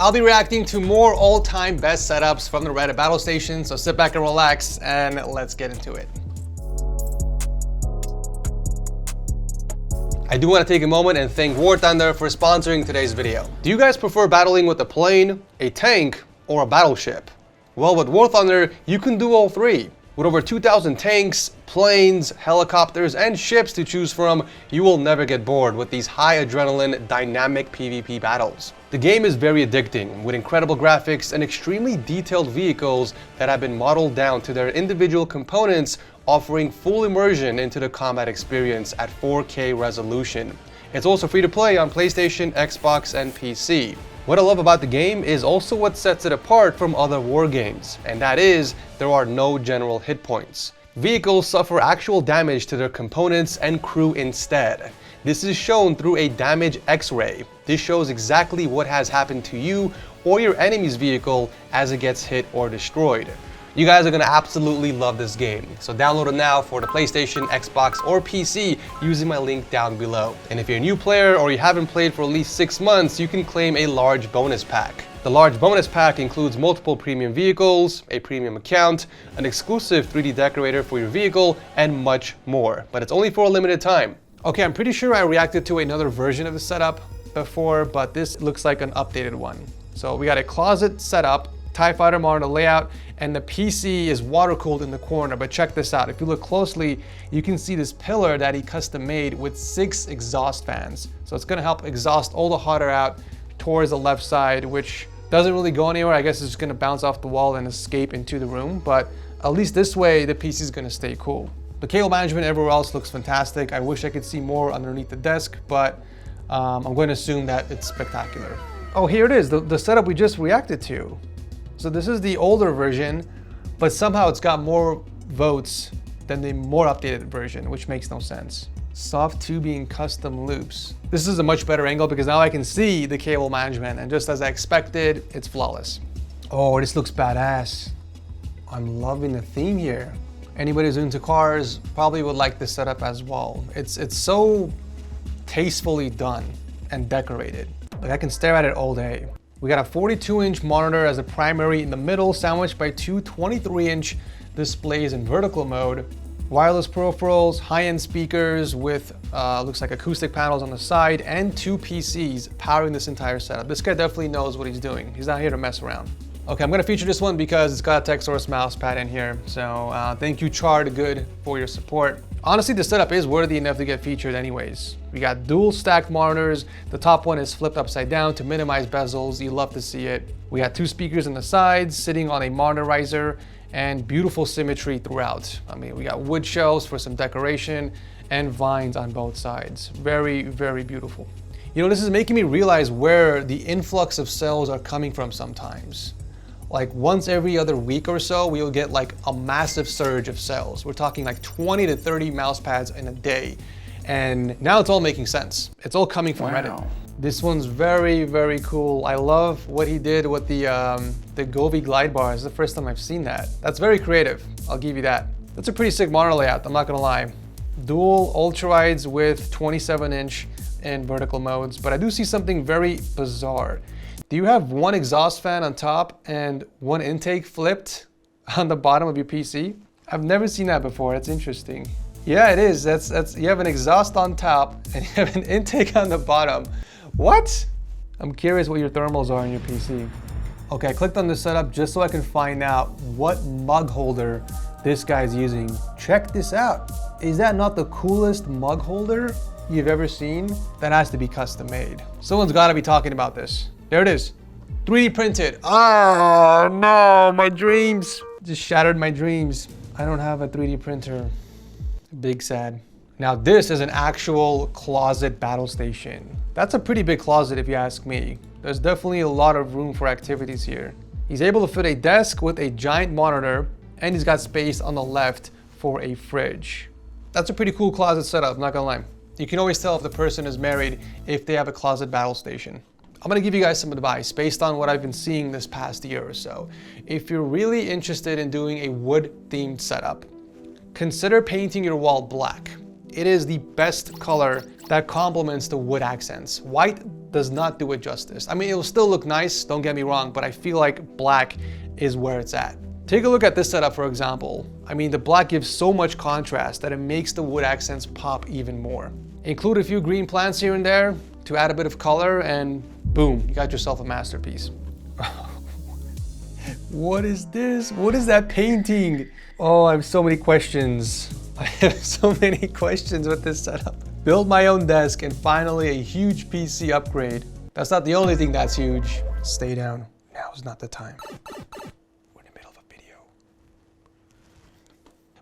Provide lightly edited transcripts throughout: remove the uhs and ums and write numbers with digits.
I'll be reacting to more all-time best setups from the Reddit Battlestations, so sit back and relax and let's get into it. I do want to take a moment and thank War Thunder for sponsoring today's video. Do you guys prefer battling with a plane, a tank, or a battleship? Well, with War Thunder, you can do all three. With over 2,000 tanks, planes, helicopters, and ships to choose from, you will never get bored with these high adrenaline, dynamic PvP battles. The game is very addicting, with incredible graphics and extremely detailed vehicles that have been modeled down to their individual components, offering full immersion into the combat experience at 4K resolution. It's also free to play on PlayStation, Xbox, and PC. What I love about the game is also what sets it apart from other war games, and that is, there are no general hit points. Vehicles suffer actual damage to their components and crew instead. This is shown through a damage X-ray. This shows exactly what has happened to you or your enemy's vehicle as it gets hit or destroyed. You guys are gonna absolutely love this game, so download it now for the PlayStation, Xbox, or PC using my link down below. And if you're a new player or you haven't played for at least 6 months, you can claim a large bonus pack. The large bonus pack includes multiple premium vehicles, a premium account, an exclusive 3D decorator for your vehicle, and much more. But it's only for a limited time. Okay, I'm pretty sure I reacted to another version of the setup before, but this looks like an updated one. So we got a closet setup, TIE Fighter monitor layout, and the PC is water cooled in the corner. But check this out, if you look closely, you can see this pillar that he custom made with 6 exhaust fans. So it's gonna help exhaust all the hot air out towards the left side, which doesn't really go anywhere. I guess it's just gonna bounce off the wall and escape into the room, but at least this way the PC is gonna stay cool. The cable management everywhere else looks fantastic. I wish I could see more underneath the desk, but I'm going to assume that it's spectacular. Oh, here it is, the setup we just reacted to. So this is the older version, but somehow it's got more votes than the more updated version, which makes no sense. Soft tubing custom loops. This is a much better angle because now I can see the cable management, and just as I expected, it's flawless. Oh, this looks badass. I'm loving the theme here. Anybody who's into cars probably would like this setup as well. It's so tastefully done and decorated. Like, I can stare at it all day. We got a 42-inch monitor as a primary in the middle, sandwiched by two 23-inch displays in vertical mode. Wireless peripherals, high-end speakers with looks like acoustic panels on the side, and 2 PCs powering this entire setup. This guy definitely knows what he's doing. He's not here to mess around. Okay, I'm gonna feature this one because it's got a TechSource mouse pad in here. So thank you, Chard Good, for your support. Honestly, the setup is worthy enough to get featured anyways. We got dual stacked monitors. The top one is flipped upside down to minimize bezels. You love to see it. We got 2 speakers on the sides sitting on a monitor riser, and beautiful symmetry throughout. I mean, we got wood shelves for some decoration and vines on both sides. Very, very beautiful. You know, this is making me realize where the influx of sales are coming from sometimes. Like once every other week or so, we'll get like a massive surge of sales. We're talking like 20 to 30 mouse pads in a day. And now it's all making sense. It's all coming from Reddit. This one's very, very cool. I love what he did with the Govee glide bar. It's the first time I've seen that. That's very creative, I'll give you that. That's a pretty sick monitor layout, I'm not gonna lie. Dual ultra-wides with 27-inch in vertical modes, but I do see something very bizarre. Do you have one exhaust fan on top and one intake flipped on the bottom of your PC? I've never seen that before, it's interesting. Yeah, it is, you have an exhaust on top and you have an intake on the bottom. What? I'm curious what your thermals are in your PC. Okay, I clicked on this setup just so I can find out what mug holder this guy's using. Check this out. Is that not the coolest mug holder you've ever seen? That has to be custom made. Someone's gotta be talking about this. There it is, 3D printed. Oh no, my dreams. Just shattered my dreams. I don't have a 3D printer. Big sad. Now this is an actual closet battle station. That's a pretty big closet if you ask me. There's definitely a lot of room for activities here. He's able to fit a desk with a giant monitor, and he's got space on the left for a fridge. That's a pretty cool closet setup, not gonna lie. You can always tell if the person is married if they have a closet battle station. I'm gonna give you guys some advice based on what I've been seeing this past year or so. If you're really interested in doing a wood-themed setup, consider painting your wall black. It is the best color that complements the wood accents. White does not do it justice. I mean, it'll still look nice, don't get me wrong, but I feel like black is where it's at. Take a look at this setup, for example. I mean, the black gives so much contrast that it makes the wood accents pop even more. Include a few green plants here and there to add a bit of color, and boom, you got yourself a masterpiece. What is this? What is that painting? Oh, I have so many questions. I have so many questions with this setup. Build my own desk and finally a huge PC upgrade. That's not the only thing that's huge. Stay down. Now is not the time. We're in the middle of a video.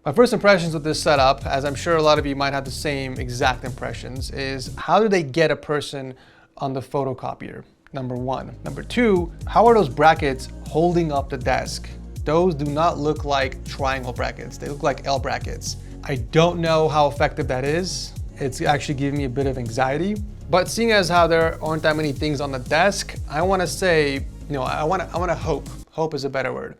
My first impressions with this setup, as I'm sure a lot of you might have the same exact impressions, is how do they get a person on the photocopier? Number one. Number two, how are those brackets holding up the desk? Those do not look like triangle brackets. They look like L brackets. I don't know how effective that is. It's actually giving me a bit of anxiety. But seeing as how there aren't that many things on the desk, I want to say, I want to hope. Hope is a better word.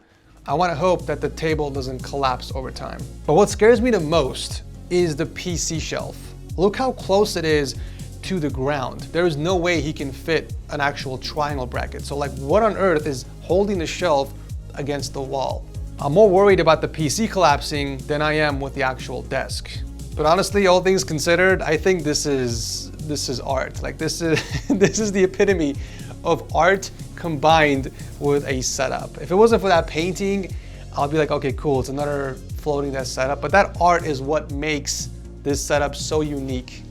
I want to hope that the table doesn't collapse over time. But what scares me the most is the PC shelf. Look how close it is to the ground. There is no way he can fit an actual triangle bracket. So like, what on earth is holding the shelf against the wall? I'm more worried about the PC collapsing than I am with the actual desk. But honestly, all things considered, I think this is art. Like this is the epitome of art combined with a setup. If it wasn't for that painting, I'll be like, okay, cool, it's another floating desk setup. But that art is what makes this setup so unique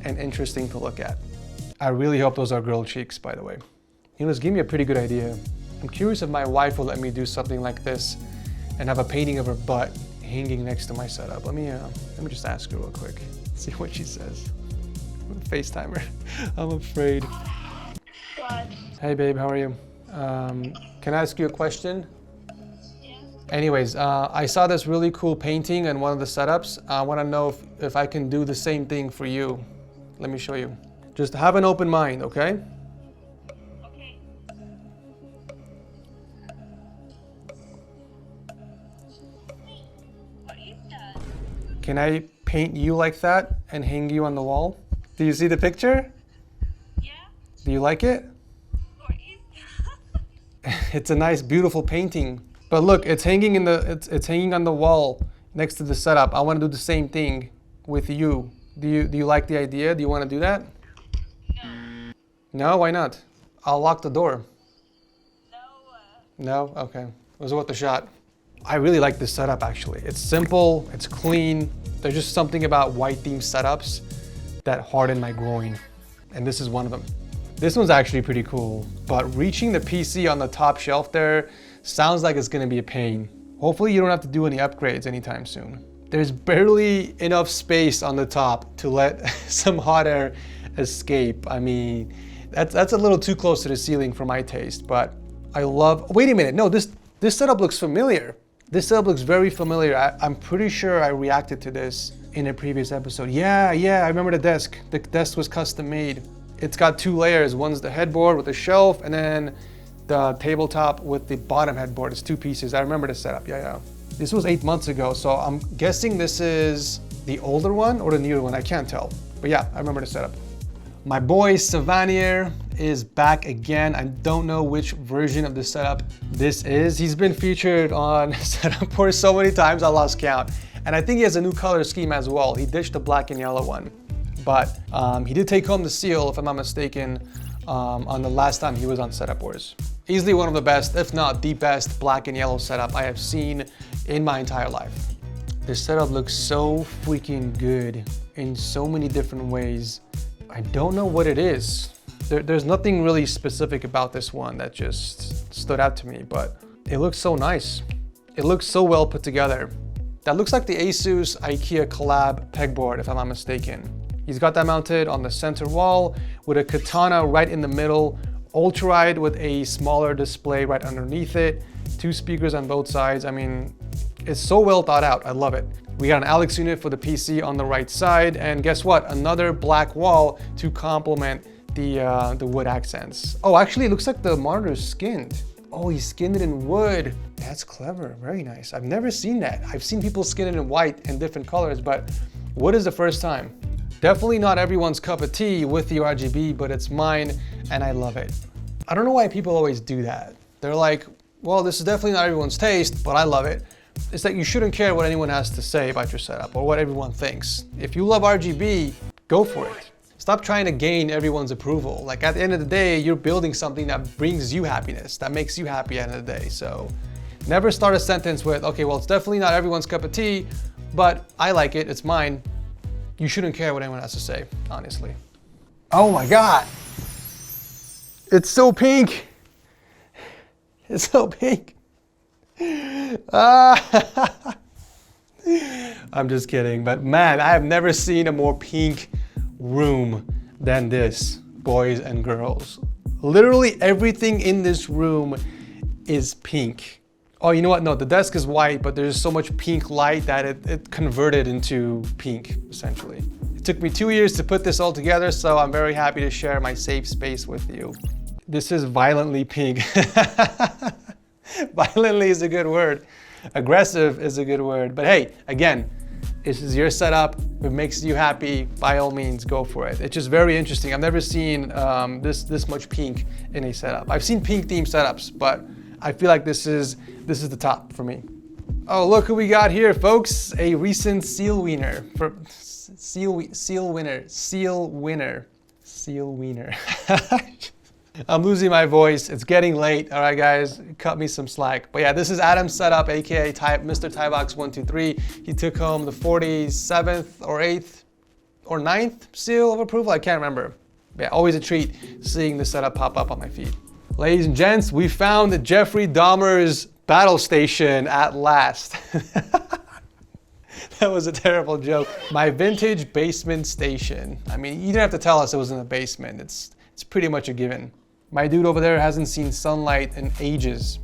and interesting to look at. I really hope those are girl cheeks, by the way. This gave me a pretty good idea. I'm curious if my wife will let me do something like this and have a painting of her butt hanging next to my setup. Let me just ask her real quick, see what she says. FaceTime her. I'm afraid. What? Hey babe, how are you? Can I ask you a question? Yeah. Anyways, I saw this really cool painting in one of the setups. I want to know if I can do the same thing for you. Let me show you. Just have an open mind, okay? Okay. What is that? Can I paint you like that and hang you on the wall? Do you see the picture? Yeah. Do you like it? What is that? It's a nice, beautiful painting. But look, it's hanging it's hanging on the wall next to the setup. I want to do the same thing with you. Do you like the idea? Do you want to do that? No. No, why not? I'll lock the door. No. No? Okay. It was worth a shot. I really like this setup actually. It's simple, it's clean. There's just something about white theme setups that harden my groin. And this is one of them. This one's actually pretty cool, but reaching the PC on the top shelf there sounds like it's gonna be a pain. Hopefully you don't have to do any upgrades anytime soon. There's barely enough space on the top to let some hot air escape. I mean, that's a little too close to the ceiling for my taste, but I love, wait a minute, no, this setup looks familiar. This setup looks very familiar. I'm pretty sure I reacted to this in a previous episode. Yeah, I remember the desk. The desk was custom made. It's got two layers. One's the headboard with the shelf, and then the tabletop with the bottom headboard. It's two pieces. I remember the setup, yeah. This was 8 months ago, so I'm guessing this is the older one or the newer one. I can't tell, but yeah, I remember the setup. My boy Savanier is back again. I don't know which version of the setup this is. He's been featured on Setup for so many times I lost count. And I think he has a new color scheme as well. He ditched the black and yellow one. But he did take home the seal, if I'm not mistaken, on the last time he was on Setup Wars. Easily one of the best, if not the best, black and yellow setup I have seen in my entire life. This setup looks so freaking good in so many different ways. I don't know what it is. There's nothing really specific about this one that just stood out to me, but it looks so nice. It looks so well put together. That looks like the Asus IKEA collab pegboard, if I'm not mistaken. He's got that mounted on the center wall with a katana right in the middle, ultra-wide with a smaller display right underneath it, two speakers on both sides. I mean, it's so well thought out. I love it. We got an Alex unit for the PC on the right side, and guess what? Another black wall to complement the wood accents. Oh, actually, it looks like the monitor is skinned. Oh, he skinned it in wood. That's clever, very nice. I've never seen that. I've seen people skin it in white and different colors, but wood is the first time. Definitely not everyone's cup of tea with the RGB, but it's mine and I love it. I don't know why people always do that. They're like, well, this is definitely not everyone's taste, but I love it. It's that you shouldn't care what anyone has to say about your setup or what everyone thinks. If you love RGB, go for it. Stop trying to gain everyone's approval. Like at the end of the day, you're building something that brings you happiness, that makes you happy at the end of the day. So never start a sentence with, okay, well, it's definitely not everyone's cup of tea, but I like it, it's mine. You shouldn't care what anyone has to say, honestly. Oh my God. It's so pink. It's so pink. I'm just kidding, but man, I have never seen a more pink room than this, boys and girls. Literally everything in this room is pink. Oh, you know what? No, the desk is white, but there's so much pink light that it converted into pink, essentially. It took me 2 years to put this all together, so I'm very happy to share my safe space with you. This is violently pink. Violently is a good word. Aggressive is a good word. But hey, again, this is your setup. If it makes you happy, by all means, go for it. It's just very interesting. I've never seen this much pink in a setup. I've seen pink themed setups, but I feel like this is the top for me. Oh, look who we got here, folks. A recent seal winner. Seal winner. I'm losing my voice. It's getting late. All right, guys, cut me some slack. But yeah, this is Adam's setup, aka Mr. Tybox123. He took home the 47th or 8th or 9th seal of approval. I can't remember. Yeah, always a treat seeing this setup pop up on my feed. Ladies and gents, we found Jeffrey Dahmer's battle station at last. That was a terrible joke. My vintage basement station. I mean, you didn't have to tell us it was in the basement. It's pretty much a given. My dude over there hasn't seen sunlight in ages,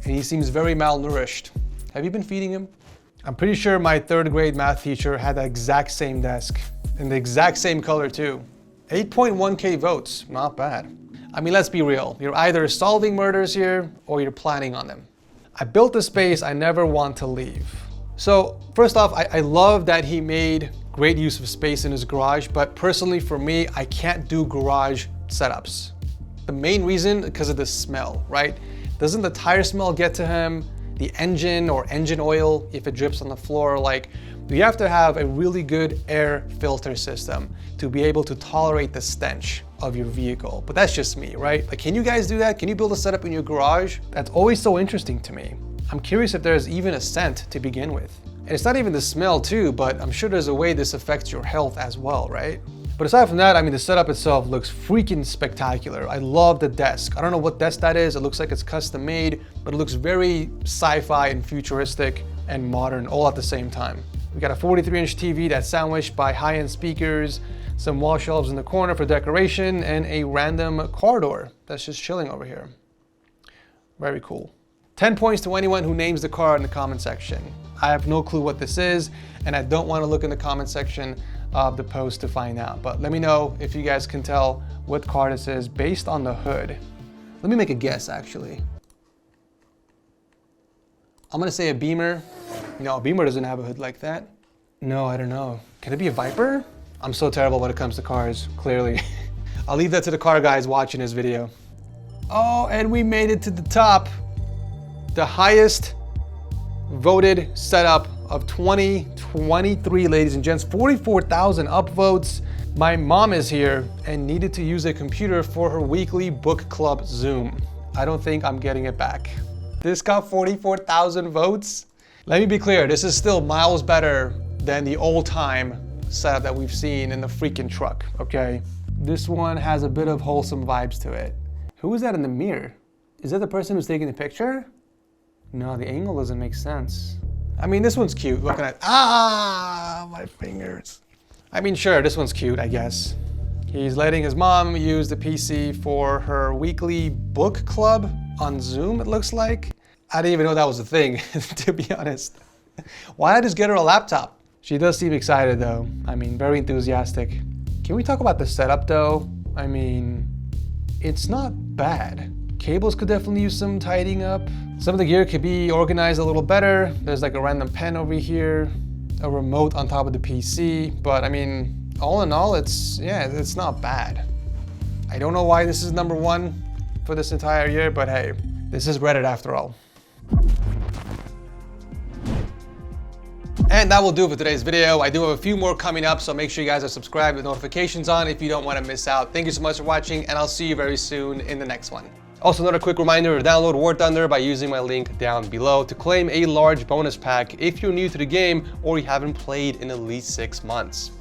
and he seems very malnourished. Have you been feeding him? I'm pretty sure my 3rd grade math teacher had the exact same desk, and the exact same color too. 8.1K votes, not bad. I mean, let's be real. You're either solving murders here, or you're planning on them. I built a space I never want to leave. So first off, I love that he made great use of space in his garage, but personally for me, I can't do garage setups. The main reason, because of the smell, right? Doesn't the tire smell get to him? The engine or engine oil, if it drips on the floor, like, you have to have a really good air filter system to be able to tolerate the stench of your vehicle. But that's just me, right? Like, can you guys do that? Can you build a setup in your garage? That's always so interesting to me. I'm curious if there's even a scent to begin with. And it's not even the smell too, but I'm sure there's a way this affects your health as well, right? But aside from that, I mean, the setup itself looks freaking spectacular. I love the desk. I don't know what desk that is. It looks like it's custom made, but it looks very sci-fi and futuristic and modern all at the same time. We got a 43-inch TV that's sandwiched by high-end speakers, some wall shelves in the corner for decoration, and a random car door that's just chilling over here. Very cool. 10 points to anyone who names the car in the comment section. I have no clue what this is, and I don't want to look in the comment section of the post to find out. But let me know if you guys can tell what car this is based on the hood. Let me make a guess, actually. I'm gonna say a Beamer. No, a Beamer doesn't have a hood like that. No, I don't know. Can it be a Viper? I'm so terrible when it comes to cars, clearly. I'll leave that to the car guys watching this video. Oh, and we made it to the top. The highest voted setup of 2023, ladies and gents. 44,000 upvotes. My mom is here and needed to use a computer for her weekly book club Zoom. I don't think I'm getting it back. This got 44,000 votes. Let me be clear, this is still miles better than the old time setup that we've seen in the freaking truck, okay? This one has a bit of wholesome vibes to it. Who is that in the mirror? Is that the person who's taking the picture? No, the angle doesn't make sense. I mean, this one's cute. Looking at, my fingers. I mean, sure, this one's cute, I guess. He's letting his mom use the PC for her weekly book club on Zoom, it looks like. I didn't even know that was a thing, to be honest. Why not just get her a laptop? She does seem excited though. I mean, very enthusiastic. Can we talk about the setup though? I mean, it's not bad. Cables could definitely use some tidying up. Some of the gear could be organized a little better. There's like a random pen over here, a remote on top of the PC, but I mean, all in all, it's not bad. I don't know why this is number one for this entire year, but hey, this is Reddit after all. And that will do it for today's video. I do have a few more coming up, so make sure you guys are subscribed with notifications on if you don't want to miss out. Thank you so much for watching, and I'll see you very soon in the next one. Also, another quick reminder to download War Thunder by using my link down below to claim a large bonus pack if you're new to the game or you haven't played in at least 6 months.